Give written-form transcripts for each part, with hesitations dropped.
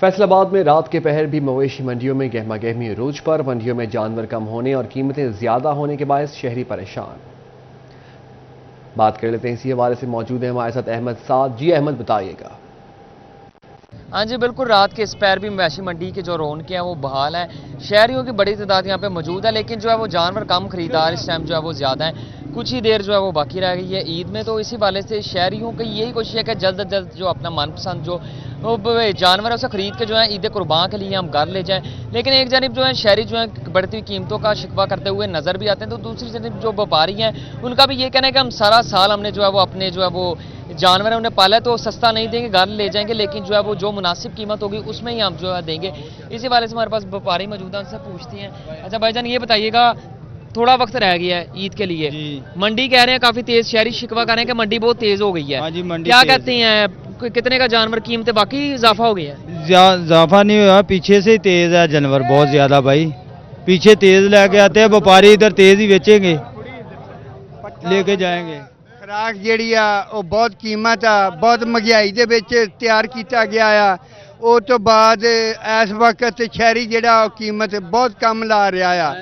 फैसलाबाद में रात के पहर भी मवेशी मंडियों में गहमा गहमी अरूज पर। मंडियों में जानवर कम होने और कीमतें ज्यादा होने के बायस शहरी परेशान। बात कर लेते हैं इसी हवाले से, मौजूद है हमारे साथ अहमद साद। जी अहमद, बताइएगा। हाँ जी बिल्कुल, रात के इस पैर भी मवेशी मंडी के जो रौनकें हैं वो बहाल है। शहरियों की बड़ी तादाद यहाँ पे मौजूद है, लेकिन जो है वो जानवर कम खरीदार इस टाइम जो है वो ज़्यादा है। कुछ ही देर जो है वो बाकी रह गई है ईद में, तो इसी वाले से शहरियों की यही कोशिश है कि जल्द अज जल्द जो अपना मनपसंद जो जानवर है उसे खरीद के जो है ईद कुर्बान के लिए हम घर ले जाएं। लेकिन एक जानिब जो है शहरी जो है बढ़ती हुई कीमतों का शिकवा करते हुए नजर भी आते हैं, तो दूसरी जानिब जो व्यापारी हैं उनका भी ये कहना है कि हम सारा साल हमने जो है वो अपने जो है वो जानवर है उन्हें पाला है, तो सस्ता नहीं देंगे, घर ले जाएंगे, लेकिन जो है वो जो मुनासिब कीमत होगी उसमें ही हम जो है देंगे। इसी वाले से हमारे पास व्यापारी मौजूद हैं, उनसे पूछती हैं। अच्छा भाईजान, ये बताइएगा, थोड़ा वक्त रह गया है ईद के लिए, मंडी कह रहे हैं काफी तेज, शहरी शिकवा कह रहे हैं कि मंडी बहुत तेज हो गई है। हाँ जी, मंडी क्या कहते हैं, कितने का जानवर कीमतें बाकी इजाफा हो गया है? इजाफा नहीं हुआ, पीछे से तेज है जानवर बहुत ज्यादा भाई। पीछे तेज लेके आते हैं व्यापारी, इधर तेज ही बेचेंगे, लेके जाएंगे। खुराक ਜਿਹੜੀ ਆ ਉਹ ਬਹੁਤ ਕੀਮਤ ਆ, ਬਹੁਤ ਮਹਿੰਗਾਈ ਦੇ ਵਿੱਚ ਤਿਆਰ ਕੀਤਾ ਗਿਆ ਆ। ਉਹ ਤੋਂ ਬਾਅਦ ਇਸ ਵਕਤ ਸ਼ਹਿਰੀ ਜਿਹੜਾ ਉਹ ਕੀਮਤ ਬਹੁਤ ਕਮ ਲਾ ਰਿਹਾ ਆ।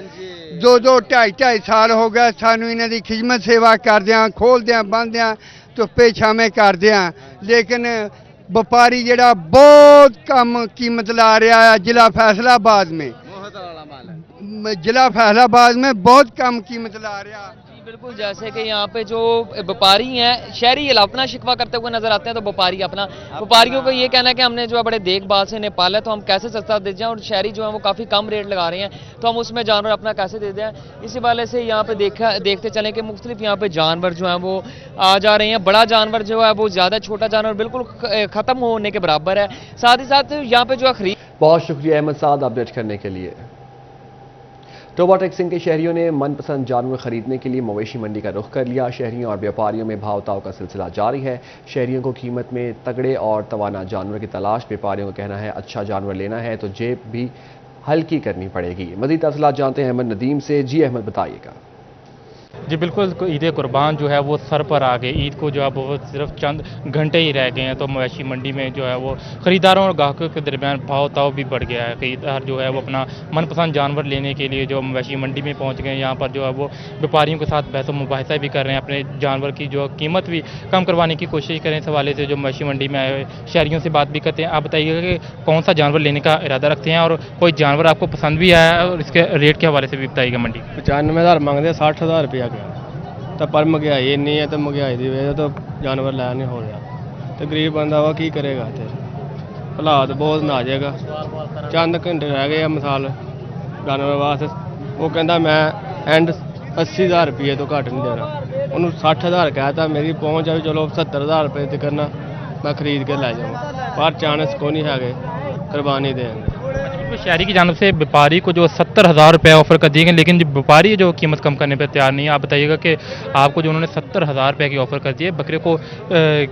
2-2 ਸਾਲ ਹੋ ਗਏ ਸਾਨੂੰ ਇਹਨਾਂ ਦੀ ਖਿਦਮਤ ਸੇਵਾ ਕਰਦਿਆਂ, ਖੋਲਦਿਆਂ, ਬੰਦਿਆਂ, ਧੁੱਪੇ ਛਾਵੇਂ ਕਰਦਿਆਂ, ਲੇਕਿਨ ਵਪਾਰੀ ਜਿਹੜਾ ਬਹੁਤ ਕਮ ਕੀਮਤ ਲਾ ਰਿਹਾ ਆ। ਜ਼ਿਲ੍ਹਾ फैसलाबाद में बहुत कम कीमत ला रहा। बिल्कुल, जैसे कि यहाँ पे जो व्यापारी हैं, शहरी अपना शिकवा करते हुए नजर आते हैं, तो व्यापारी अपना, व्यापारियों को ये कहना है कि हमने जो है बड़े देखभाल से इन्हें पाला है, तो हम कैसे सस्ता दे जाएं, और शहरी जो है वो काफ़ी कम रेट लगा रहे हैं, तो हम उसमें जानवर अपना कैसे दे दें। इसी वाले से यहाँ पे देखते चलें कि मुख्तलिफ यहाँ पे जानवर जो है वो आ जा रहे हैं। बड़ा जानवर जो है वो ज़्यादा, छोटा जानवर बिल्कुल ख़त्म होने के बराबर है। साथ ही साथ यहाँ पे जो है खरीद। बहुत शुक्रिया अहमद साद अपडेट करने के लिए। टोबा टेक्सिंग के शहरियों ने मनपसंद जानवर खरीदने के लिए मवेशी मंडी का रुख कर लिया। शहरियों और व्यापारियों में भाव ताव का सिलसिला जारी है। शहरियों को कीमत में तगड़े और तवाना जानवर की तलाश, व्यापारियों का कहना है अच्छा जानवर लेना है तो जेब भी हल्की करनी पड़ेगी। मजीद तफसीलात जानते हैं अहमद नदीम से। जी अहमद, बताइएगा। जी बिल्कुल, ईद कुर्बान जो है वो सर पर आ गई। ईद को जो है वो सिर्फ चंद घंटे ही रह गए हैं, तो मवेशी मंडी में जो है वो ख़रीदारों और ग्राहकों के दरमियान भाव ताव भी बढ़ गया है। ख़रीदार जो है वो अपना मनपसंद जानवर लेने के लिए जो मवेशी मंडी में पहुंच गए हैं। यहाँ पर जो है वो व्यापारियों के साथ बहस मुबाहिसा भी कर रहे हैं, अपने जानवर की जो कीमत भी कम करवाने की कोशिश करें। इस हवाले से जो मवेशी मंडी में आए शहरियों से बात भी करते हैं। आप बताइएगा कि कौन सा जानवर लेने का इरादा रखते हैं, और कोई जानवर आपको पसंद भी आया है, और इसके रेट के हवाले से भी बताइएगा। मंडी 95,000 मंगते, 60,000 रुपया गया, तो पर महंगाई इन्नी है, तो महंगाई की वजह तो जानवर लै नहीं हो रहा, तो गरीब बंदा वा की करेगा। तो हालात बहुत नाजुक है। चंद घंटे रह गए मिसाल जानवर वास्ते, वो कहता मैं एंड 80,000 रुपये तो घट नहीं देना, उन्होंने 60,000 कहता, मेरी पहुँच है चलो 70,000 रुपये तक करना, मैं खरीद के लै जाऊँ, पर चांस को नहीं है कुर्बानी देंगे। शहरी की जानब से व्यापारी को जो 70,000 रुपये ऑफर कर दिए गए, लेकिन व्यापारी जो कीमत कम करने पर तैयार नहीं है। आप बताइएगा कि आपको जो उन्होंने 70,000 रुपये की ऑफर कर दी है, बकरे को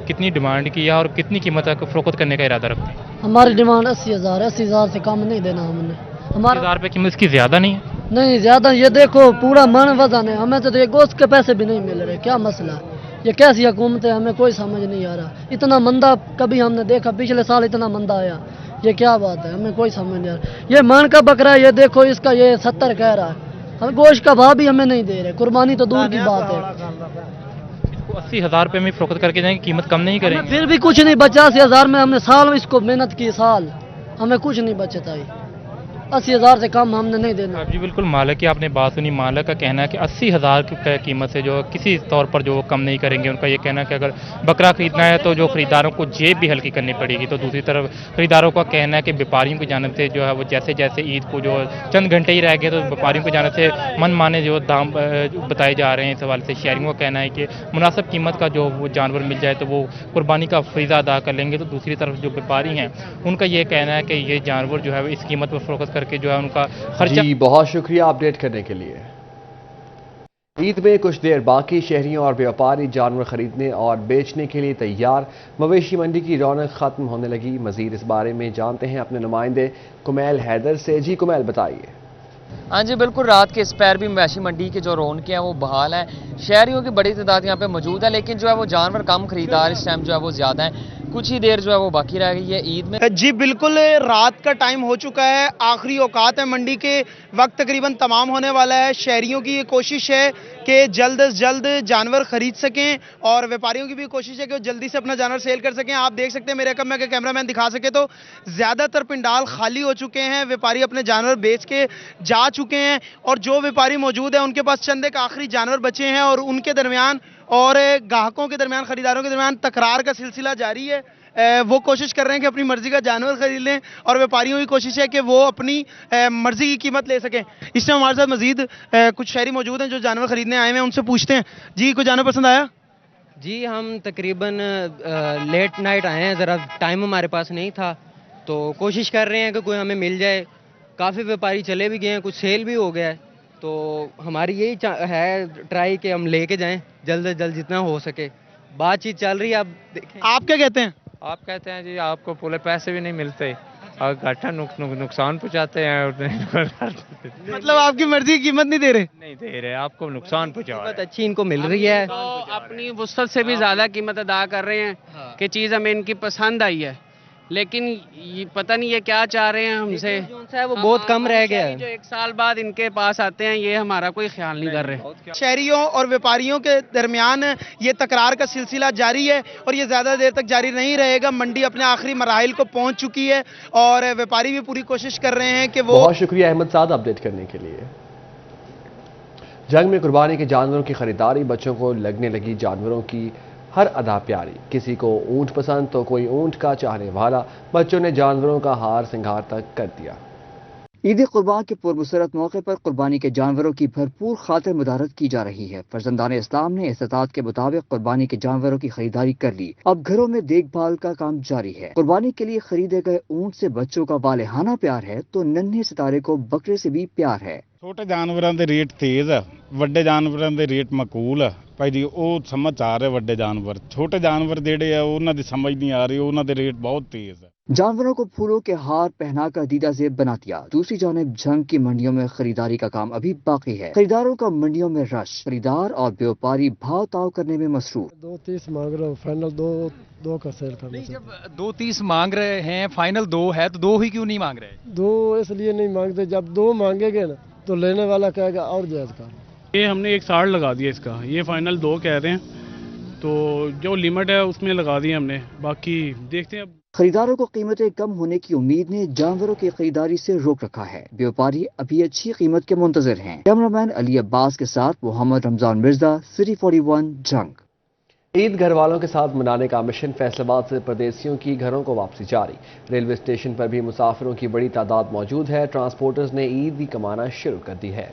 कितनी डिमांड की है और कितनी कीमत तक फरोख्त करने का इरादा रखते हैं? हमारी डिमांड 80,000 है, 80,000 से कम नहीं देना हमने। हमारे 80,000 रुपये कीमत इसकी ज़्यादा नहीं है? नहीं ज़्यादा, ये देखो पूरा मन वजन है, हमें तो ये गोश्त के पैसे भी नहीं मिल रहे। क्या मसला है, ये कैसी हुकूमत है, हमें कोई समझ नहीं आ रहा। इतना मंदा कभी हमने देखा, पिछले साल इतना मंदा आया, ये क्या बात है, हमें कोई समझ नहीं आ रहा। ये मन का बकरा है, ये देखो इसका ये 70 कह रहा है, हम गोश्त का भाव भी हमें नहीं दे रहे, कुर्बानी तो दूर की बात है। 80,000 रुपये में फरोख्त करके जाएंगे, कीमत कम नहीं करेंगे? फिर भी कुछ नहीं बचा। 80,000 में हमने साल में इसको मेहनत की, साल हमें कुछ नहीं बचता है। 80,000 से कम हमने नहीं देना। जी बिल्कुल, मालिक की आपने बात सुनी। मालिक का कहना है कि 80,000 की कीमत से जो किसी तौर पर जो कम नहीं करेंगे। उनका ये कहना है कि अगर बकरा खरीदना है तो जो खरीदारों को जेब भी हल्की करनी पड़ेगी। तो दूसरी तरफ खरीदारों का कहना है कि व्यापारियों की जानब से जो है वो जैसे जैसे ईद को जो चंद घंटे ही रह गए, तो व्यापारियों की जानब से मन माने जो दाम बताए जा रहे हैं। इस हवाले से शहरियों का कहना है कि मुनासिब कीमत का जो वो जानवर मिल जाए तो वो कुर्बानी का फरीज़ा अदा कर लेंगे। तो दूसरी तरफ जो व्यापारी हैं उनका ये कहना है कि ये जानवर जो है इस कीमत पर फरोख्त करके जो है उनका खर्चा। जी बहुत शुक्रिया अपडेट करने के लिए। ईद में कुछ देर बाकी, शहरियों और व्यापारी जानवर खरीदने और बेचने के लिए तैयार। मवेशी मंडी की रौनक खत्म होने लगी। मजीद इस बारे में जानते हैं अपने नुमाइंदे कुमैल हैदर से। जी कुमैल, बताइए। हाँ जी बिल्कुल, रात के इस पैर भी मवेशी मंडी के जो रौनकें हैं वो बहाल हैं। शहरियों की बड़ी तादाद यहाँ पे मौजूद है, लेकिन जो है वो जानवर कम खरीदार इस टाइम जो है वो ज़्यादा है। कुछ ही देर जो है वो बाकी रह गई है ईद में। जी बिल्कुल, रात का टाइम हो चुका है, आखिरी औकात है मंडी के, वक्त तकरीबन तमाम होने वाला है। शहरियों की ये कोशिश है कि जल्द से जल्द जानवर खरीद सकें और व्यापारियों की भी कोशिश है कि वो जल्दी से अपना जानवर सेल कर सकें। आप देख सकते हैं मेरे कम में, अगर कैमरामैन दिखा सके तो ज़्यादातर पंडाल खाली हो चुके हैं, व्यापारी अपने जानवर बेच के जा चुके हैं और जो व्यापारी मौजूद है उनके पास चंद एक आखिरी जानवर बचे हैं और उनके दरमियान और ग्राहकों के दरमियान, खरीदारों के दरमियान तकरार का सिलसिला जारी है। वो कोशिश कर रहे हैं कि अपनी मर्जी का जानवर खरीद लें और व्यापारियों की कोशिश है कि वो अपनी मर्जी की कीमत ले सकें। इस टाइम हमारे साथ मजीद कुछ शहरी मौजूद हैं जो जानवर खरीदने आए हुए हैं, उनसे पूछते हैं। जी, कोई जानवर पसंद आया? जी, हम तकरीबन लेट नाइट आए हैं, ज़रा टाइम हमारे पास नहीं था, तो कोशिश कर रहे हैं कि कोई हमें मिल जाए। काफ़ी व्यापारी चले भी गए हैं, कुछ सेल भी हो गया है, तो हमारी यही है ट्राई कि हम लेके जाएं जल्द से जल्द जितना हो सके। बातचीत चल रही है, आप देखें। आप क्या कहते हैं? आप कहते हैं जी आपको पूरे पैसे भी नहीं मिलते और घाटा नुकसान पहुंचाते हैं। मतलब आपकी मर्जी की कीमत नहीं दे रहे? नहीं दे रहे, आपको नुकसान पहुंचा कीमत अच्छी इनको मिल रही है, तो अपनी वसत से भी ज़्यादा कीमत अदा कर रहे हैं कि चीज़ हमें इनकी पसंद आई है, लेकिन ये पता नहीं ये क्या चाह रहे हैं हमसे। जो है वो बहुत कम रह गया है। जो 1 साल बाद इनके पास आते हैं ये हमारा कोई ख्याल नहीं कर रहे। शहरियों और व्यापारियों के दरमियान ये तकरार का सिलसिला जारी है और ये ज़्यादा देर तक जारी नहीं रहेगा। मंडी अपने आखिरी मराहिल को पहुंच चुकी है और व्यापारी भी पूरी कोशिश कर रहे हैं कि वो। बहुत शुक्रिया अहमद साद अपडेट करने के लिए। जंग में कुर्बानी के जानवरों की खरीदारी, बच्चों को लगने लगी जानवरों की हर अदा प्यारी। किसी को ऊंट पसंद तो कोई ऊंट का चाहने वाला, बच्चों ने जानवरों का हार सिंगार तक कर दिया। ईद कुर्बान के पुरमसरत मौके पर कुर्बानी के जानवरों की भरपूर खातिर मदारत की जा रही है। फर्जंदान इस्लाम ने इस्तात के मुताबिक कुर्बानी के जानवरों की खरीदारी कर ली। अब घरों में देखभाल का काम जारी है। कुर्बानी के लिए खरीदे गए ऊंट से बच्चों का वालेहाना प्यार है तो नन्हे सितारे को बकरे से भी प्यार है। ਛੋਟੇ ਜਾਨਵਰਾਂ ਦੇ ਰੇਟ ਤੇਜ਼ ਆ, ਵੱਡੇ ਜਾਨਵਰਾਂ ਦੇ ਰੇਟ ਮਕੂਲ ਆ ਭਾਈ ਜੀ। ਉਹ ਸਮਝ ਆ ਰਹੇ ਵੱਡੇ ਜਾਨਵਰ, ਛੋਟੇ ਜਾਨਵਰ ਜਿਹੜੇ ਆ ਉਹਨਾਂ ਦੀ ਸਮਝ ਨਹੀਂ ਆ ਰਹੀ, ਉਹਨਾਂ ਦੇ ਰੇਟ ਬਹੁਤ तेज ਆ। जानवरों को फूलों के हार पहनाकर दीदा जेब बना दिया। दूसरी जानिब जंग की मंडियों में खरीदारी का काम अभी बाकी है। खरीदारों का मंडियों में रश, खरीदार और व्यापारी भाव ताव करने में मसरूफ। 2.30 मांग रहे हो, फाइनल दो का सेल करना। जब 2.30 मांग रहे हैं, फाइनल 2 है तो 2 ही क्यों नहीं मांग रहे? 2 इसलिए नहीं मांगते, जब 2 मांगेंगे ना तो लेने वाला कहेगा और जायज का। ये हमने 1.60 लगा दिया इसका, ये फाइनल 2 कह रहे हैं, तो जो लिमिट है उसमें लगा दी हमने, बाकी देखते हैं। खरीदारों को कीमतें कम होने की उम्मीद ने जानवरों की खरीदारी से रोक रखा है। व्यापारी अभी अच्छी कीमत के मुंतजर हैं। कैमरामैन अली अब्बास के साथ मोहम्मद रमजान मिर्जा, सिटी 41 जंग। ईद घर वालों के साथ मनाने का मिशन, फैसलाबाद से परदेसियों की घरों को वापसी जारी। रेलवे स्टेशन पर भी मुसाफिरों की बड़ी तादाद मौजूद है। ट्रांसपोर्टर्स ने ईद भी कमाना शुरू कर दी है।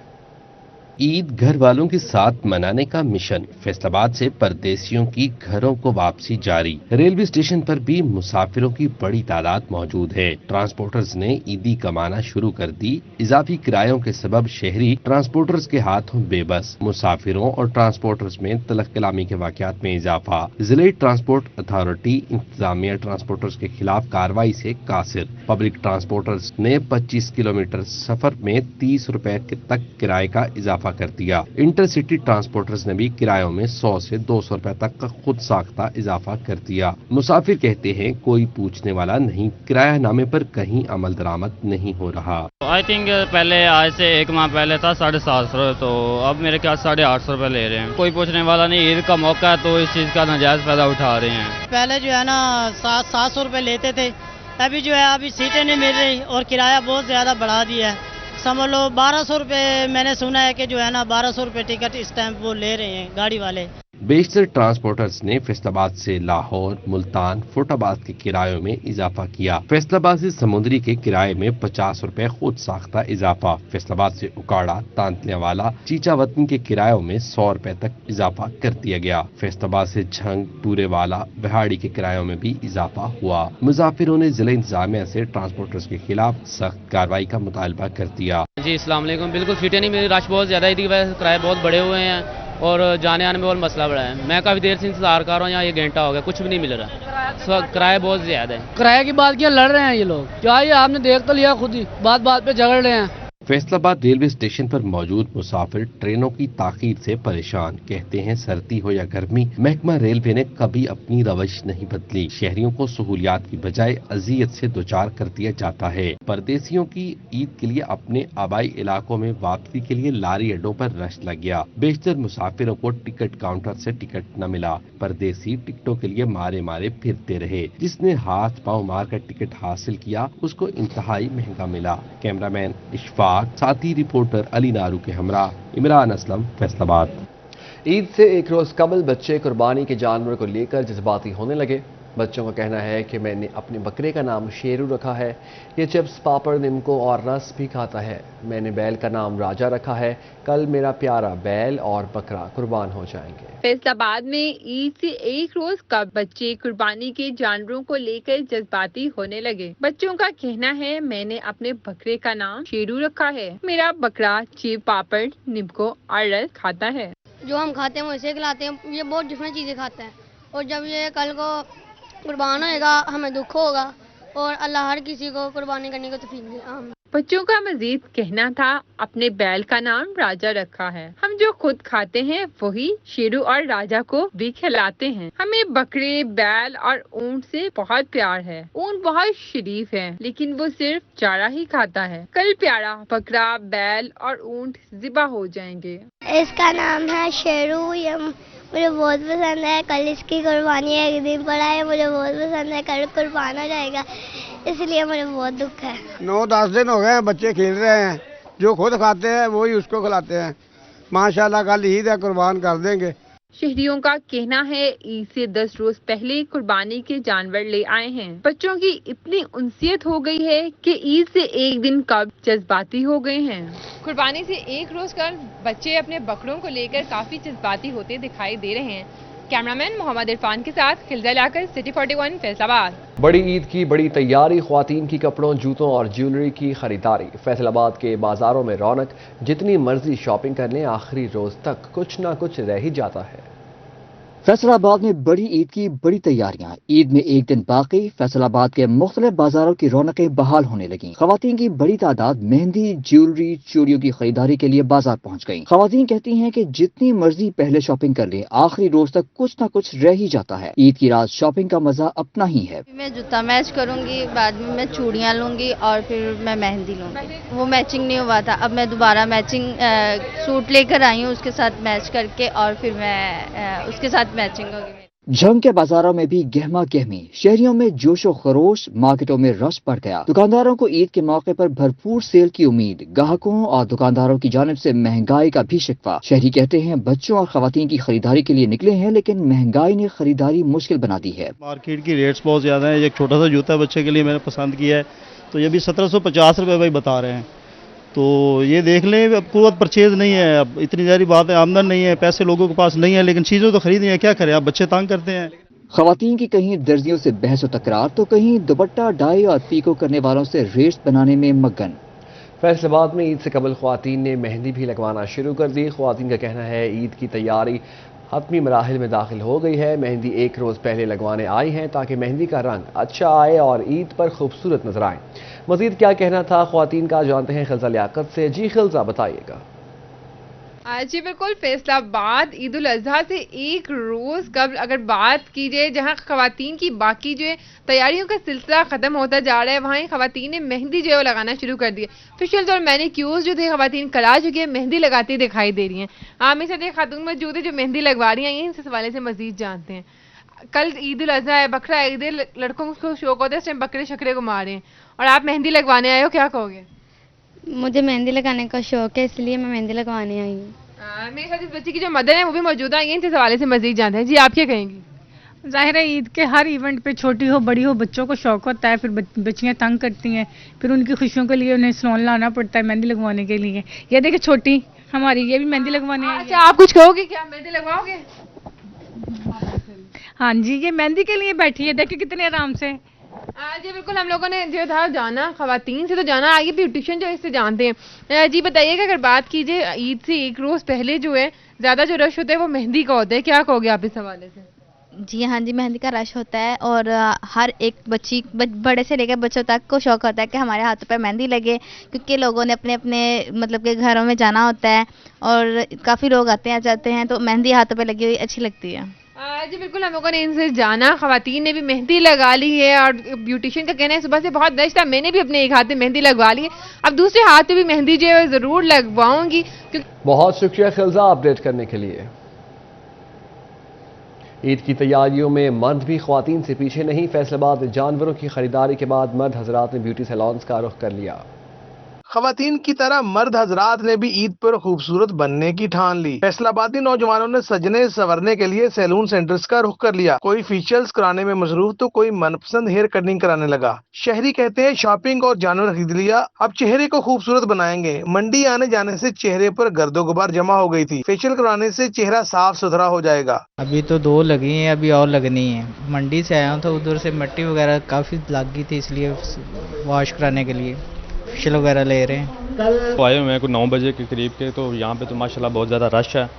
ईद घर वालों के साथ मनाने का मिशन, फैसलाबाद से परदेसियों की घरों को वापसी जारी। रेलवे स्टेशन पर भी मुसाफिरों की बड़ी तादाद मौजूद है। ट्रांसपोर्टर्स ने ईदी कमाना शुरू कर दी। इजाफी किरायों के सबब शहरी ट्रांसपोर्टर्स के हाथों बेबस। मुसाफिरों और ट्रांसपोर्टर्स में तलख कलामी के वाकयात में इजाफा। जिले ट्रांसपोर्ट अथॉरिटी इंतजामिया ट्रांसपोर्टर्स के खिलाफ कार्रवाई से कासिर। पब्लिक ट्रांसपोर्टर्स ने 25 किलोमीटर सफर में 30 रुपए तक किराए का इजाफा कर दिया। इंटरसिटी ट्रांसपोर्टर्स ने भी किरायों में 100 से 200 रुपए तक का खुद साख्ता इजाफा कर दिया। मुसाफिर कहते हैं कोई पूछने वाला नहीं, किराया नामे पर कहीं अमल दरामद नहीं हो रहा। आई थिंक पहले आज से 1 माह पहले था 750, तो अब मेरे ख्याल 850 रुपए ले रहे हैं। कोई पूछने वाला नहीं, ईद का मौका है तो इस चीज का नाजायज फायदा उठा रहे हैं। पहले जो है ना 700 रुपए लेते थे, अभी जो है अभी सीटें नहीं मिल रही और किराया बहुत ज्यादा बढ़ा दिया है। समझ लो 1200 रुपए मैंने सुना है कि जो है ना 1200 रुपए टिकट इस टाइम वो ले रहे हैं गाड़ी वाले। बेशतर ट्रांसपोर्टर्स ने फैसलाबाद से लाहौर, मुल्तान, फुटाबाद के किरायों में इजाफा किया। फैसलाबाद से समुद्री के किराए में 50 रुपए खुद साख्ता इजाफा। फैसलाबाद से उकाड़ा, तांतलियावाला, चीचावतन के किरायों में 100 रुपए तक इजाफा कर दिया गया। फैसलाबाद से झंग, टूरेवाला, बिहाड़ी के किरायों में भी इजाफा हुआ। मुसाफिरों ने जिला इंतजामिया से ट्रांसपोर्टर्स के खिलाफ सख्त कार्रवाई का मुतालबा कर दिया। जी अस्सलाम वालेकुम, बिल्कुल सीटें नहीं मिली, रश बहुत ज्यादा है, किराए बहुत बड़े हुए हैं और जाने आने में बहुत मसला बड़ा है। मैं काफी देर से इंतजार कर रहा हूँ, यहाँ 1 घंटा हो गया, कुछ भी नहीं मिल रहा। किराया बहुत ज्यादा है। किराए की बात क्या लड़ रहे हैं ये लोग, क्या ये आपने देख तो लिया खुद ही, बात बात पे झगड़ रहे हैं। फैसलाबाद रेलवे स्टेशन पर मौजूद मुसाफिर ट्रेनों की ताखीर से परेशान। कहते हैं सर्दी हो या गर्मी, महकमा रेलवे ने कभी अपनी रवश नहीं बदली। शहरियों को सहूलियात की बजाय अजियत से दोचार कर दिया जाता है। परदेसियों की ईद के लिए अपने आबाई इलाकों में वापसी के लिए लारी अड्डों पर रश लग गया। बेशतर मुसाफिरों को टिकट काउंटर से टिकट न मिला। परदेसी टिकटों के लिए मारे मारे फिरते रहे। जिसने हाथ पांव मार कर टिकट हासिल किया उसको इंतहाई महंगा मिला। कैमरामैन इशफाक, साथी रिपोर्टर अली नारू के हमरा इमरान असलम, फैसलाबाद। ईद से एक रोज कबल बच्चे कुर्बानी के जानवर को लेकर जज्बाती होने लगे। बच्चों का कहना है कि मैंने अपने बकरे का नाम शेरू रखा है। ये चिप्स, पापड़, निम्को और रस भी खाता है। मैंने बैल का नाम राजा रखा है। कल मेरा प्यारा बैल और बकरा कुर्बान हो जाएंगे। फैसलाबाद में ईद से एक रोज कब बच्चे कुर्बानी के जानवरों को लेकर जज्बाती होने लगे। बच्चों का कहना है मैंने अपने बकरे का नाम शेरू रखा है। मेरा बकरा चिप्स, पापड़, निम्को और रस खाता है। जो हम खाते हैं वो इसे खिलाते हैं। ये बहुत डिफरेंट चीजें खाता है और जब ये कल को कुर्बान होएगा हमें दुख होगा और अल्लाह हर किसी को कुर्बानी करने को तौफीक दे। बच्चों का मजीद कहना था अपने बैल का नाम राजा रखा है। हम जो खुद खाते हैं वही शेरू और राजा को भी खिलाते हैं। हमें बकरे, बैल और ऊंट से बहुत प्यार है। ऊंट बहुत शरीफ है लेकिन वो सिर्फ चारा ही खाता है। कल प्यारा बकरा, बैल और ऊंट ज़िबा हो जाएंगे। इसका नाम है शेरू। ये मुझे बहुत पसंद है। कल इसकी कुर्बानी एक दिन पड़ा है। मुझे बहुत पसंद है। कल कुर्बान हो जाएगा इसलिए मुझे बहुत दुख है। 9-10 दिन हो गए बच्चे खेल रहे हैं। जो खुद खाते हैं वही उसको खिलाते हैं। माशाल्लाह कल ईद है, कुर्बान कर देंगे। शहरियों का कहना है ईद से 10 रोज पहले कुर्बानी के जानवर ले आए हैं। बच्चों की इतनी उनसियत हो गई है कि ईद से एक दिन कब जज्बाती हो गए हैं। कुर्बानी से एक रोज कल बच्चे अपने बकरों को लेकर काफी जज्बाती होते दिखाई दे रहे हैं। कैमरामैन मोहम्मद इरफान के साथ खिलजा लाकर, सिटी 41, फैसलाबाद। बड़ी ईद की बड़ी तैयारी, ख्वातीन की कपड़ों, जूतों और ज्वेलरी की खरीदारी। फैसलाबाद के बाजारों में रौनक। जितनी मर्जी शॉपिंग कर लें, आखिरी रोज तक कुछ ना कुछ रह ही जाता है। फैसलाबाद में बड़ी ईद की बड़ी तैयारियां। ईद में एक दिन बाकी, फैसलाबाद के मुख्तलिफ बाजारों की रौनकें बहाल होने लगी। खवातीन की बड़ी तादाद मेहंदी, ज्वेलरी, चूड़ियों की खरीदारी के लिए बाजार पहुंच गईं। खवातीन कहती हैं कि जितनी मर्जी पहले शॉपिंग कर ले, आखिरी रोज तक कुछ न कुछ रह ही जाता है। ईद की रात शॉपिंग का मजा अपना ही है। मैं जूता मैच करूंगी, बाद में मैं चूड़ियां लूंगी और फिर मैं मेहंदी लूंगी। वो मैचिंग नहीं हुआ था, अब मैं दोबारा मैचिंग सूट लेकर आई हूँ उसके साथ मैच करके और फिर मैं उसके साथ मैचिंग होगी। झंग के बाजारों में भी गहमा गहमी, शहरियों में जोशो खरोश, मार्केटों में रश बढ़ गया। दुकानदारों को ईद के मौके पर भरपूर सेल की उम्मीद। ग्राहकों और दुकानदारों की जानिब से महंगाई का भी शिकवा। शहरी कहते हैं बच्चों और खवातीन की खरीदारी के लिए निकले हैं लेकिन महंगाई ने खरीदारी मुश्किल बना दी है। मार्केट की रेट्स बहुत ज्यादा है। एक छोटा सा जूता बच्चे के लिए मैंने पसंद किया है तो ये भी 1750 रुपये भाई बता रहे हैं। तो ये देख लें, अब कोई परचेज नहीं है। अब इतनी सारी बात है, आमदन नहीं है, पैसे लोगों के पास नहीं है लेकिन चीज़ों तो खरीदनी है, क्या करें, आप बच्चे तंग करते हैं। खवातीन की कहीं दर्जियों से बहस व तकरार तो कहीं दुपट्टा, डाई और पीको करने वालों से रेट्स बनाने में मगन। फैसलाबाद में ईद से कबल ख्वातीन ने मेहंदी भी लगवाना शुरू कर दी। ख्वातीन का कहना है ईद की तैयारी हतमी मराहिल में दाखिल हो गई है। मेहंदी एक रोज़ पहले लगवाने आई हैं ताकि मेहंदी का रंग अच्छा आए और ईद पर खूबसूरत नजर आए। मजीद क्या कहना था ख्वातीन का, जानते हैं खिलजा लियाकत से। जी खिलजा, बताइएगा। जी बिल्कुल, फैसलाबाद ईद उल अजहा से एक रोज़ कबल अगर बात की जाए, जहां खवातीन की बाकी जो है तैयारियों का सिलसिला ख़त्म होता जा रहा है, वहीं खवातीन ने मेहंदी जो है वो लगाना शुरू कर दी है। फेशियल्स और मैनिक्योर्स जो थे खवातीन करा चुकी है, मेहंदी लगाती दिखाई दे रही हैं। मेरे साथ एक खातून मौजूद है जो मेहंदी लगवा रही हैं, इस हवाले से मजीद जानते हैं। कल ईद उल अजहा है, बकरा ईद है, लड़कों को शौक होता है इस टाइम बकरे शकरे को मारें और आप मेहंदी लगवाने आए हो, क्या कहोगे? मुझे मेहंदी लगाने का शौक है इसलिए मैं मेहंदी लगवाने आई हूँ। मेरे साथ इस बच्चे की जो मदर है वो भी मौजूद आई हैं, इस हवाले से मजीद जानते हैं। जी आप क्या कहेंगी? ज़ाहिर है ईद के हर इवेंट पे छोटी हो बड़ी हो बच्चों को शौक होता है, फिर बच्चियाँ तंग करती हैं, फिर उनकी खुशियों के लिए उन्हें सलोन लाना पड़ता है मेहंदी लगवाने के लिए। ये देखिए छोटी हमारी ये भी मेहंदी लगवाने आई है। अच्छा, आप कुछ कहोगे क्या? मेहंदी लगवाओगे? हाँ जी, ये मेहंदी के लिए बैठी है, देखिए कितने आराम से। जी बिल्कुल, हम लोगों ने जो था जाना खवातीन से तो जाना, आगे ब्यूटिशियन जो इससे जानते हैं। जी बताइएगा, अगर बात कीजिए ईद से एक रोज़ पहले जो है ज़्यादा जो रश होता है वो मेहंदी का होता है, क्या कहोगे आप इस हवाले से? जी हाँ जी, मेहंदी का रश होता है और हर एक बड़े से लेकर बच्चों तक को शौक होता है कि हमारे हाथों पे मेहंदी लगे, क्योंकि लोगों ने अपने अपने मतलब के घरों में जाना होता है और काफ़ी लोग आते हैं जाते हैं, तो मेहंदी हाथों पे लगी हुई अच्छी लगती है। जी बिल्कुल, हम लोगों ने इनसे जाना, खवातीन ने भी मेहंदी लगा ली है और ब्यूटिशियन का कहना है सुबह से बहुत रश था, मैंने भी अपने एक हाथ में मेहंदी लगवा ली है, अब दूसरे हाथ पे भी मेहंदी जो है ज़रूर लगवाऊंगी क्योंकि। बहुत शुक्रिया खिलजा अपडेट करने के लिए। ईद की तैयारियों में मर्द भी ख्वातीन से पीछे नहीं। फैसलाबाद में जानवरों की खरीदारी के बाद मर्द हजरात ने ब्यूटी सैलून्स का रुख कर लिया। खवातीन की तरह मर्द हजरात ने भी ईद पर खूबसूरत बनने की ठान ली। फैसलाबादी नौजवानों ने सजने संवरने के लिए सैलून सेंटर्स का रुख कर लिया। कोई फेशियल्स कराने में मसरूफ तो कोई मनपसंद हेयर कटिंग कराने लगा। शहरी कहते हैं शॉपिंग और जानवर खरीद लिया, अब चेहरे को खूबसूरत बनाएंगे। मंडी आने जाने से चेहरे पर गर्दो गुबार जमा हो गई थी, फेशियल कराने से चेहरा साफ सुथरा हो जाएगा। अभी तो 2 लगी हैं, अभी और लगनी है। मंडी से आया हूँ तो उधर से मिट्टी वगैरह काफी लग गई थी, इसलिए वॉश कराने के लिए फेशियल वगैरह ले रहे हैं। आए हुए हैं कुछ 9 बजे के करीब के, तो यहाँ पे तो माशाल्लाह बहुत ज़्यादा रश है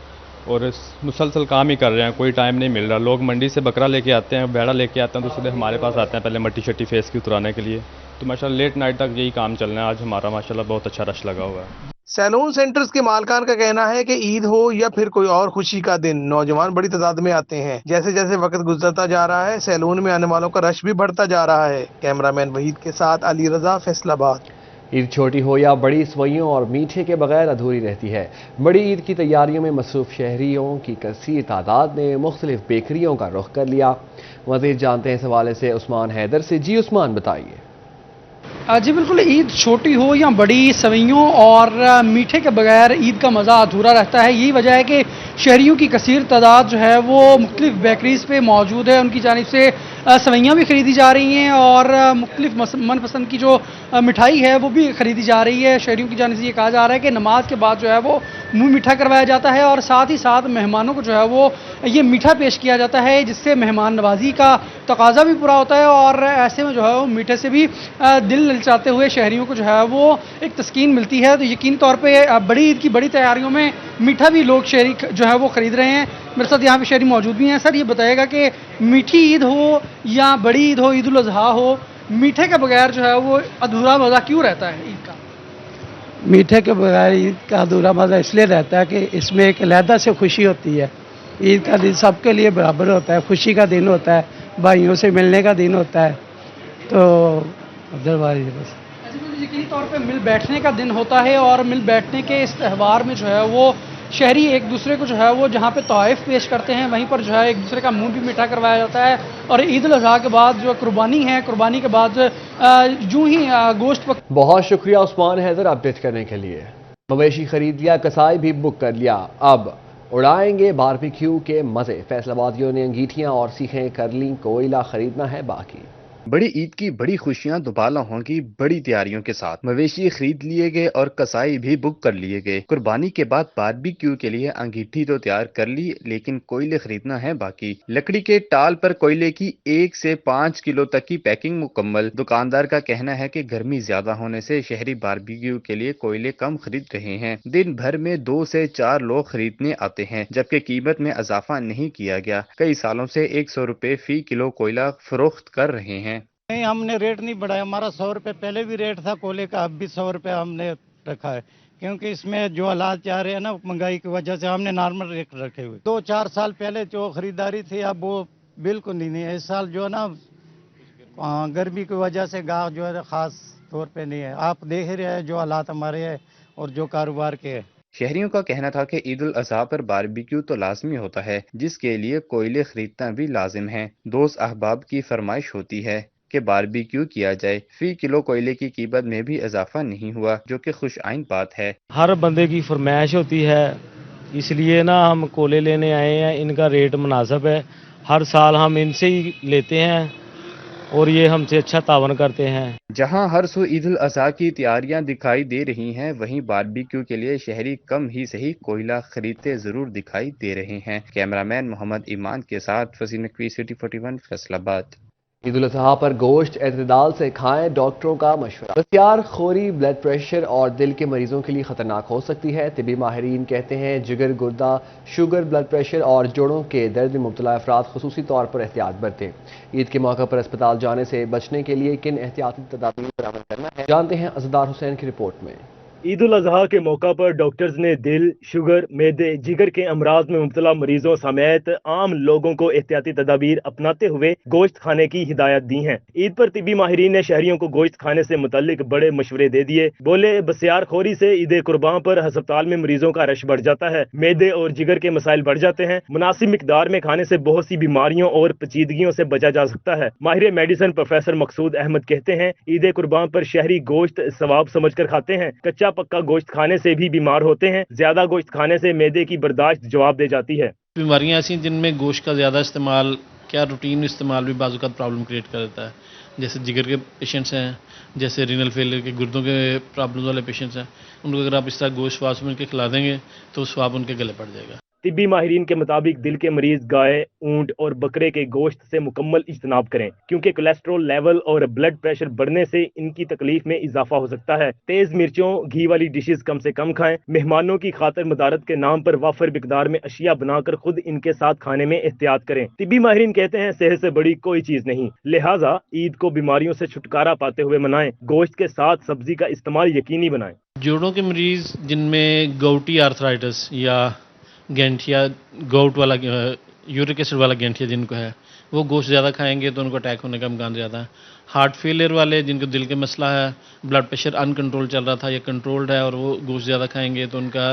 और मुसलसल काम ही कर रहे हैं, कोई टाइम नहीं मिल रहा। लोग मंडी से बकरा लेके आते हैं, भेड़ा लेके आते हैं, तो सीधे हमारे पास आते हैं पहले मट्टी शट्टी फेस की उतराने के लिए। तो माशाल्लाह लेट नाइट तक यही काम चलना है। आज हमारा माशाल्लाह बहुत अच्छा रश लगा हुआ है। सैलून सेंटर्स के मालकान का कहना है कि ईद हो या फिर कोई और खुशी का दिन, नौजवान बड़ी तादाद में आते हैं। जैसे जैसे वक्त गुजरता जा रहा है, सैलून में आने वालों का रश भी बढ़ता जा रहा है। कैमरामैन वहीद के साथ अली रजा, फैसलाबाद। ईद छोटी हो या बड़ी, सवैयों और मीठे के बगैर अधूरी रहती है। बड़ी ईद की तैयारियों में मसरूफ शहरियों की कसीर तादाद ने मुख्तलिफ बेकरियों का रुख कर लिया। मज़ीद जानते हैं इस हवाले से उस्मान हैदर से। जी उस्मान, बताइए। जी बिल्कुल, ईद छोटी हो या बड़ी, सवैयों और मीठे के बगैर ईद का मज़ा अधूरा रहता है। यही वजह है कि शहरियों की कसीर तादाद जो है वो मुख्तलिफ बेकरीज़ पे मौजूद है। उनकी जानिब से सवैयाँ भी ख़रीदी जा रही हैं और मुख्तलिफ मनपसंद की जो मिठाई है वो भी ख़रीदी जा रही है। शहरियों की जानिब से ये कहा जा रहा है कि नमाज के बाद जो है वो मुँह मीठा करवाया जाता है और साथ ही साथ मेहमानों को जो है वो ये मीठा पेश किया जाता है, जिससे मेहमान नवाजी का तकाजा भी पूरा होता है और ऐसे में जो है वो मीठे से भी दिल ललचाते हुए शहरियों को जो है वो एक तस्कीन मिलती है। तो यकीनी तौर पे बड़ी ईद की बड़ी तैयारियों में मीठा भी लोग शहरी जो है वो ख़रीद रहे हैं। मेरे साथ यहाँ पे शहरी मौजूद भी हैं। सर, ये बताइएगा कि मीठी ईद हो या बड़ी ईद हो, ईद उल अज़हा हो, मीठे के बगैर जो है वो अधूरा मज़ा क्यों रहता है ईद का? मीठे के बगैर ईद का अधूरा मज़ा इसलिए रहता है कि इसमें एक अलहदा से खुशी होती है। ईद का दिन सबके लिए बराबर होता है, खुशी का दिन होता है, भाइयों से मिलने का दिन होता है। तो अदरवाइज बस यकीनी तौर पे मिल बैठने का दिन होता है और मिल बैठने के इस त्यौहार में जो है वो शहरी एक दूसरे को जो है वो जहाँ पे तोहफ़े पेश करते हैं, वहीं पर जो है एक दूसरे का मुंह भी मीठा करवाया जाता है। और ईद उल अज़हा के बाद जो कुर्बानी है, कुर्बानी के बाद यूं ही गोश्त। बहुत शुक्रिया उस्मान हैदर अपडेट करने के लिए। मवेशी खरीद लिया, कसाई भी बुक कर लिया, अब उड़ाएंगे बारबेक्यू के मज़े। फैसलाबादियों ने अंगीठियाँ और सीखें कर लीं, कोयला खरीदना है बाकी। बड़ी ईद की बड़ी खुशियां दुबाला होंगी बड़ी तैयारियों के साथ। मवेशी खरीद लिए गए और कसाई भी बुक कर लिए गए। कुर्बानी के बाद बारबेक्यू के लिए अंगीठी तो तैयार कर ली, लेकिन कोयले खरीदना है बाकी। लकड़ी के टाल पर कोयले की 1 से 5 किलो तक की पैकिंग मुकम्मल। दुकानदार का कहना है कि गर्मी ज्यादा होने से शहरी बारबेक्यू के लिए कोयले कम खरीद रहे हैं। दिन भर में 2 से 4 लोग खरीदने आते हैं, जबकि कीमत में इजाफा नहीं किया गया। कई सालों से 100 रुपए फी किलो कोयला फरोख्त कर रहे हैं। नहीं, हमने रेट नहीं बढ़ाया। हमारा 100 रुपये पहले भी रेट था कोयले का, अब भी 100 रुपये हमने रखा है, क्योंकि इसमें जो हालात जा रहे हैं ना महंगाई की वजह से, हमने नॉर्मल रेट रखे हुए। 2-4 साल पहले जो खरीदारी थी अब वो बिल्कुल नहीं है। इस साल जो है ना गर्मी की वजह से गाँव जो है खास तौर पे नहीं है। आप देख ही रहे हैं जो हालात हमारे हैं और जो कारोबार के है। शहरियों का कहना था कि ईद उल अज़हा पर बारबेक्यू तो लाजमी होता है, जिसके लिए कोयले खरीदना भी लाजिम है। दोस्त अहबाब की फरमाइश होती है कि बारबेक्यू किया जाए। फी किलो कोयले की कीमत में भी इजाफा नहीं हुआ, जो कि खुश आइन बात है। हर बंदे की फरमाइश होती है, इसलिए ना हम कोयले लेने आए हैं। इनका रेट मुनासिब है, हर साल हम इनसे ही लेते हैं और ये हमसे अच्छा तावन करते हैं। जहां हर सू ईद उल अज़हा की तैयारियां दिखाई दे रही हैं, वहीं बारबेक्यू के लिए शहरी कम ही सही कोयला खरीदते जरूर दिखाई दे रहे हैं। कैमरामैन मोहम्मद ईमान के साथ फसीन नकवी, सिटी 41, फैसलाबाद। ईद उल अजहा पर गोश्त एतदाल से खाएं, डॉक्टरों का मशवरा। बसियार खोरी ब्लड प्रेशर और दिल के मरीजों के लिए खतरनाक हो सकती है। तिबी माहिरीन कहते हैं जिगर, गुर्दा, शुगर, ब्लड प्रेशर और जोड़ों के दर्द में मुब्तला अफराद खुसूसी तौर पर एहतियात बरतें। ईद के मौके पर अस्पताल जाने से बचने के लिए किन एहतियाती तदाबीर पर अमल करना है, जानते हैं असदार हुसैन की रिपोर्ट में। ईद उल अजहा के मौका पर डॉक्टर्स ने दिल, शुगर, मैदे, जिगर के अमराज में मुब्तला मरीजों समेत आम लोगों को एहतियाती तदाबीर अपनाते हुए गोश्त खाने की हिदायत दी हैं। ईद पर तिबी माहिरीन ने शहरियों को गोश्त खाने से मुतल्लिक बड़े मशवरे दे दिए। बोले, बसियार खोरी से ईद कुर्बान पर अस्पताल में मरीजों का रश बढ़ जाता है, मैदे और जिगर के मसाइल बढ़ जाते हैं। मुनासिब मिकदार में खाने से बहुत सी बीमारियों और पेचीदगियों से बचा जा सकता है। माहिर मेडिसिन प्रोफेसर मकसूद अहमद कहते हैं, ईद कुर्बान पर शहरी गोश्त सवाब समझकर खाते हैं। कच्चा पक्का गोश्त खाने से भी बीमार होते हैं। ज्यादा गोश्त खाने से मैदे की बर्दाश्त जवाब दे जाती है। बीमारियां ऐसी जिनमें गोश्त का ज़्यादा इस्तेमाल, क्या रूटीन इस्तेमाल भी बाज़ प्रॉब्लम क्रिएट कर देता है। जैसे जिगर के पेशेंट्स हैं, जैसे रीनल फेलियर के, गुर्दों के प्रॉब्लम वाले पेशेंट्स हैं, उनको अगर आप इस तरह गोश्त स्वाब में के खिला देंगे तो स्वाब उनके गले पड़ जाएगा। तिब्बी माहिरीन के मुताबिक दिल के मरीज गाय, ऊंट और बकरे के गोश्त से मुकम्मल इज्तनाब करें, क्योंकि कोलेस्ट्रॉल लेवल और ब्लड प्रेशर बढ़ने से इनकी तकलीफ में इजाफा हो सकता है। तेज मिर्चों, घी वाली डिशेस कम से कम खाएं। मेहमानों की खातिर मदारत के नाम पर वाफर मिकदार में अशिया बनाकर खुद इनके साथ खाने में एहतियात करें। तिब्बी माहिरीन कहते हैं, सेहत से बड़ी कोई चीज नहीं, लिहाजा ईद को बीमारियों से छुटकारा पाते हुए मनाएं। गोश्त के साथ सब्जी का इस्तेमाल यकीनी बनाएं। जोड़ों के मरीज जिनमें गouty आर्थराइटिस या गैंठिया, गोट वाला यूरिक एसिड वाला गैंठिया जिनको है, वो गोश्त ज़्यादा खाएंगे तो उनको अटैक होने का इम्कान ज़्यादा है। हार्ट फेलियर वाले जिनको दिल के मसला है, ब्लड प्रेशर अनकंट्रोल चल रहा था या कंट्रोल्ड है और वो गोश्त ज़्यादा खाएंगे तो उनका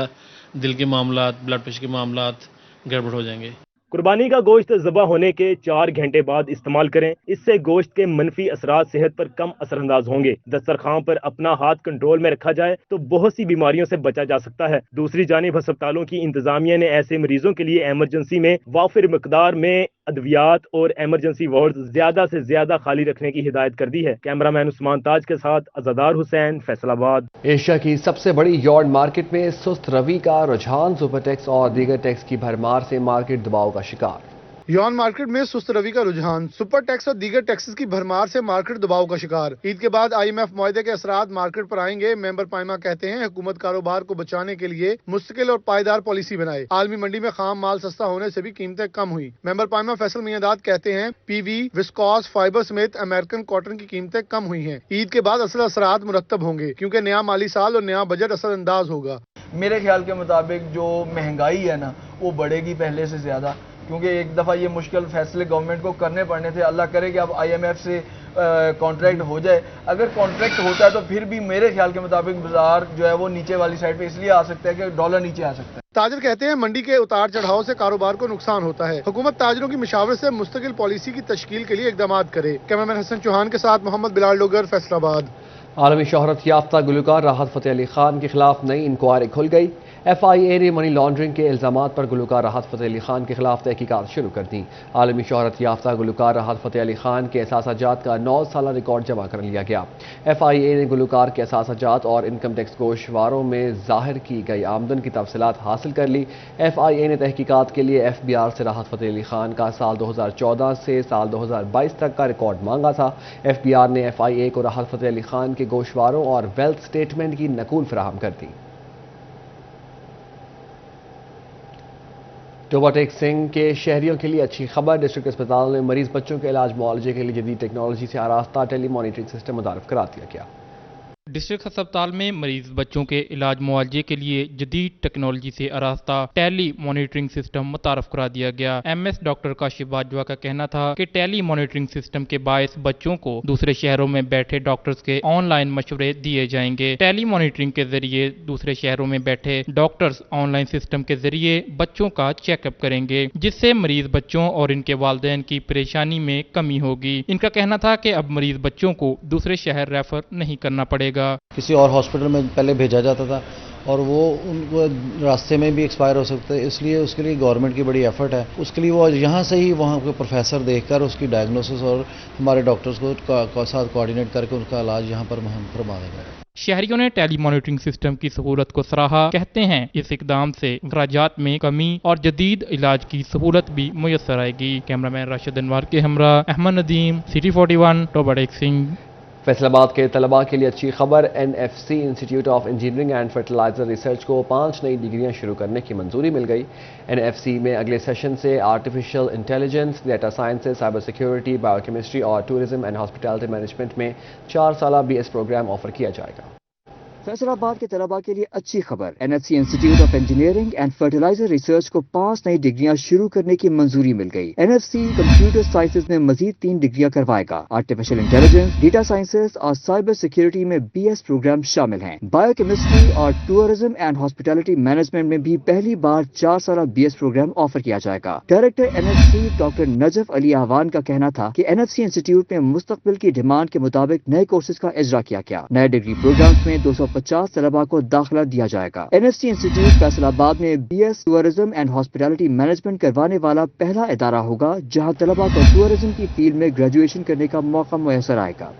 दिल के मामलात, ब्लड प्रेशर के मामलात गड़बड़ हो जाएंगे। कुर्बानी का गोश्त ज़बा होने के 4 घंटे बाद इस्तेमाल करें। इससे गोश्त के मनफी असरात सेहत पर कम असरअंदाज होंगे। दस्तरखान पर अपना हाथ कंट्रोल में रखा जाए तो बहुत सी बीमारियों से बचा जा सकता है। दूसरी जानिब अस्पतालों की इंतजामिया ने ऐसे मरीजों के लिए एमरजेंसी में वाफिर मकदार में अद्वियात और एमरजेंसी वार्ड ज्यादा से ज्यादा खाली रखने की हिदायत कर दी है। कैमरामैन उस्मान ताज के साथ अज़ादार हुसैन, फैसलाबाद। एशिया की सबसे बड़ी यार्ड मार्केट में सुस्त रवि का रुझान, सुपर टैक्स और दीगर टैक्स की भरमार से मार्केट दबाव का शिकार। यौन मार्केट में सुस्त रवि का रुझान, सुपर टैक्स और दीगर टैक्सेस की भरमार से मार्केट दबाव का शिकार। ईद के बाद IMF मुआहदे के असरात मार्केट पर आएंगे। मेंबर पाइमा कहते हैं, हुकूमत कारोबार को बचाने के लिए मुस्तकिल और पायदार पॉलिसी बनाए। आलमी मंडी में खाम माल सस्ता होने से भी कीमतें कम हुई। मेंबर पाइमा फैसल मियादाद कहते हैं, PV, विस्कॉस, फाइबर समेत अमेरिकन कॉटन की कीमतें कम हुई हैं। ईद के बाद असल असरात मुरत्तब होंगे, क्योंकि नया माली साल और नया बजट असर अंदाज होगा। मेरे ख्याल के मुताबिक जो महंगाई है ना, वो बढ़ेगी पहले से ज्यादा, क्योंकि एक दफ़ा ये मुश्किल फैसले गवर्नमेंट को करने पड़ने थे। अल्लाह करे कि अब IMF से कॉन्ट्रैक्ट हो जाए। अगर कॉन्ट्रैक्ट होता है तो फिर भी मेरे ख्याल के मुताबिक बाजार जो है वो नीचे वाली साइड पे इसलिए आ सकता है कि डॉलर नीचे आ सकता है। ताजर कहते हैं, मंडी के उतार चढ़ाव से कारोबार को नुकसान होता है। हुकूमत ताजरों की मशावरत से मुस्तकिल पॉलिसी की तश्कील के लिए इकदाम करे। कैमरामैन हसन चौहान के साथ मोहम्मद बिलाल डोगर, फैसलाबाद। आलमी शोहरत याफ्ता गुलकार राहत फ़तेह अली खान के खिलाफ नई इंक्वायरी खुल गई। FIA ने मनी लॉन्ड्रिंग के इल्ज़ामात पर गुलकार राहत फ़तेह अली खान के खिलाफ तहकीकात शुरू कर दी। आलमी शोहरत याफ्ता गुलकार राहत फ़तेह अली खान के असासाजात का 9 साला रिकॉर्ड जमा कर लिया गया। FIA ने गुलकार के असासाजात और इनकम टैक्स गोशवारों में ज़ाहिर की गई आमदन की तफसीलात हासिल कर ली। FIA ने तहकीकात के लिए FBR से राहत फ़तेह अली खान का साल 2014 से साल 2022 तक का रिकॉर्ड मांगा था। FBR ने FIA को राहत फ़तेह अली खान के गोशवारों और वेल्थ स्टेटमेंट की नकूल फराहम कर दी। टोबा टेक्सिंग के शहरियों के लिए अच्छी खबर, डिस्ट्रिक्ट अस्पताल में मरीज बच्चों के इलाज मुआलजे के लिए जदीद टेक्नोलॉजी से आरास्ता टेली मॉनिटरिंग सिस्टम मुतारफ करा दिया गया। डिस्ट्रिक्ट अस्पताल में मरीज बच्चों के इलाज मुआवजे के लिए जदीद टेक्नोलॉजी से आरास्ता टेली मॉनिटरिंग सिस्टम मुतारफ करा दिया गया। MS डॉक्टर काशिफ बाजवा का कहना था कि टेली मॉनिटरिंग सिस्टम के बायस बच्चों को दूसरे शहरों में बैठे डॉक्टर्स के ऑनलाइन मशवरे दिए जाएंगे। टेली मॉनिटरिंग के जरिए दूसरे शहरों में बैठे डॉक्टर्स ऑनलाइन सिस्टम के जरिए बच्चों का चेकअप करेंगे, जिससे मरीज बच्चों और इनके वालिदैन की परेशानी में कमी होगी। इनका कहना था कि अब मरीज बच्चों को दूसरे शहर रेफर नहीं करना पड़ेगा। किसी और हॉस्पिटल में पहले भेजा जाता था اور وہ ان کو راستے میں بھی ایکسپائر ہو سکتے ہیں، اس لیے اس کے لیے گورنمنٹ کی بڑی ایفرٹ ہے. اس کے لیے وہ یہاں سے ہی وہاں کے پروفیسر دیکھ کر اس کی ڈائگنوسس اور ہمارے ڈاکٹرز کو ساتھ کوآرڈینیٹ کر کے ان کا علاج یہاں پر ہم فرما دیں گے. شہریوں نے ٹیلی مانیٹرنگ سسٹم کی سہولت کو سراہا. کہتے ہیں اس اقدام سے اخراجات میں کمی اور جدید علاج کی سہولت بھی میسر آئے گی. کیمرہ مین راشد انوار کے ہمراہ احمد ندیم، سٹی 41، ٹوباٹیک سنگھ. فیصل آباد کے طلباء کے لیے اچھی خبر. NFC institute of engineering and fertilizer research کو 5 نئی ڈگریاں شروع کرنے کی منظوری مل گئی. NFC میں اگلے سیشن سے artificial intelligence, data sciences, cyber security, bio chemistry اور ٹورزم اینڈ ہاسپٹیلٹی مینجمنٹ میں 4 سالہ BS پروگرام آفر کیا جائے گا. فیصل آباد کے طلباء کے لیے اچھی خبر. NFC institute of engineering and fertilizer research کو 5 نئی ڈگریاں شروع کرنے کی منظوری مل گئی. NFC کمپیوٹر سائنسز میں مزید 3 ڈگریاں کروائے گا. آرٹیفیشل انٹیلیجنس، ڈیٹا سائنسز اور سائبر سیکیورٹی میں BS پروگرام شامل ہیں. بایو کیمسٹری اور ٹورزم اینڈ ہاسپٹیلٹی مینجمنٹ میں بھی پہلی بار 4 سالہ BS پروگرام آفر کیا جائے گا. ڈائریکٹر NFC ڈاکٹر نجف علی آوان کا کہنا تھا کہ NFC انسٹیٹیوٹ میں مستقبل کی ڈیمانڈ کے مطابق نئے کورسز کا اجرا کیا گیا. نئے ڈگری پروگرامز میں 250 طلباء کو داخلہ دیا جائے گا. NFC انسٹیٹیوٹ فیصل آباد میں BS tourism and hospitality management کروانے والا پہلا ادارہ ہوگا جہاں طلباء کو ٹورزم کی فیلڈ میں گریجویشن کرنے کا موقع میسر آئے گا.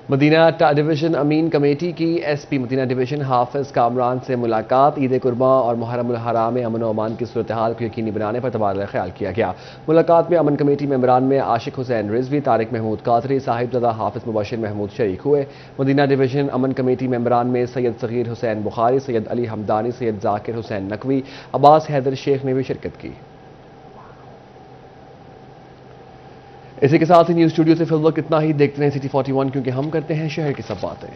مدینہ ڈویژن امین کمیٹی کی SP مدینہ ڈویژن حافظ کامران سے ملاقات. عید قرباں اور محرم الحرام میں امن و امان کی صورتحال کو یقینی بنانے پر تبادلہ خیال کیا گیا. ملاقات میں امن کمیٹی ممبران میں عاشق حسین رضوی، طارق محمود قادری، صاحب زدہ حافظ مبشر محمود شریک ہوئے. مدینہ ڈویژن امن کمیٹی ممبران میں سید صغیر حسین بخاری، سید علی حمدانی، سید ذاکر حسین نقوی، عباس حیدر شیخ نے بھی شرکت کی. اسی کے ساتھ ہی نیوز اسٹوڈیو سے فی الوقت اتنا ہی. دیکھتے ہیں سٹی 41 کیونکہ ہم کرتے ہیں شہر کی سب باتیں.